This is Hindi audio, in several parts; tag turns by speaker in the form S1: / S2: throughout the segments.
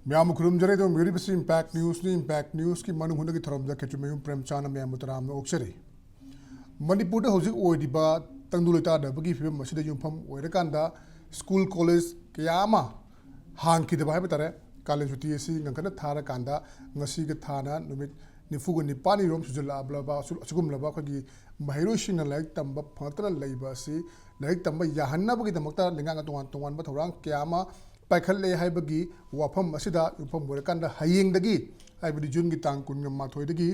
S1: म्याम खुरुमजरे तो मेरी बस इम्पैक्ट न्यूज़ की मनु हुनगी थरमजा Kshetrimayum Premchand म्याम तराम ओक्सरे मणिपुर हौजिक ओइदिबा तंगदुलैतादबगी फिबम मसिदा युमफम ओइरकांदा स्कूल कॉलेज कयामा हांखिदबा हाइबा तारे कॉलेज सुटी असि ngangkana थारकांदा ngasiga थाना नुमित निफुग निपानी रोम सुजलाबलाबा सुगुमलाबा खगी महिरोसिंगना लाइक तंबा फंगतना लैबा असि लाइक तंबा याहन्नाबगी दमकता लिंगांगा तोंगान थौरांग कयामा पाइखल्ले हाइबगी वाफम असिदा युफम ओइरकांदा हयेंगदगी हाइबदी जून की तांग कुनगा माथोइदगी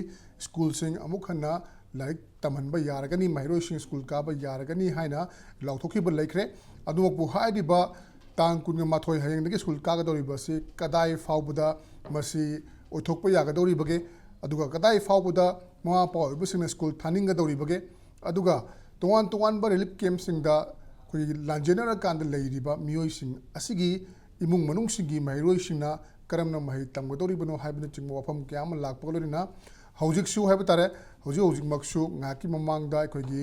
S1: स्कूल सिंग अमुक हन्ना लाइक तमहनबा यारगनी महिरोसिंग स्कूल काबा यारगनी हाइना लाउथोखिबा लैख्रे अदुमकु हाइदिबा तांग कुनगा माथोइ हयेंगदगी स्कूल कागदौरिबसे कदाई फाउबदा मसी ओइथोकपा यागदौरिबगे अदुगा कदाई फाउबदा ममा पाउबसिंगना स्कूल थानिंगदौरिबगे अदुगा तोंगान तोंगानबा रिलीफ कैम्पसिंगदा खोइ लांजेनर कांदा लैरिबा मियोइसिंग असिगी इमुंग मनुंगसिंगी महिरोइसिंगना करमना महि तमगदौरिबनो हाइबना चिंगबा वाफम क्याम लाकपगलोरिना हौजिकसु हाइबा तारे हौजिकमक्सु ngaकी ममांगदा अखोइगी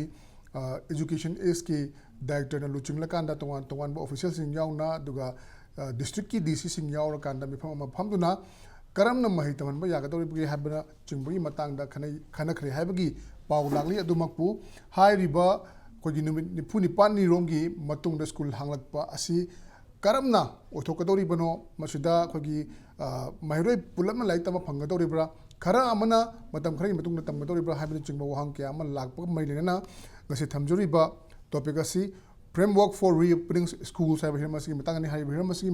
S1: एजुकेशन एस की डायरेक्टर लुचिंगलकांदा तोंगान तोंगानबा ऑफिशियल सिंग याउना दुगा डिस्ट्रिक्ट की डीसी सिंग याउरकांदा मिफम अमा फमदुना करमना महि तमनबा यागदौरिबगे हाइबना चिंगबगी मतांगदा खनखरे हाइबगी पाउ लागली अदुमकपु हाइरिबा खोइगी नुमित निफु निपानी रोमगी मतुंगदा स्कूल हांगलकपा असि करमना ओथोकदौरिबनो मसिदा खोइगी महिरोइ पुलमना लाइक तमा फंगदौरिब्रा खरा अमना मतम खरगी मतुंगदा तमगदौरिब्रा हाइबना चिंगबा वहांग क्या अमा Lakpa मैलेना ngasi thamjuriba topic asi framework for reopening schools हाइबा हिरमसिगी मतांगनि हाइबा हिरमसिगी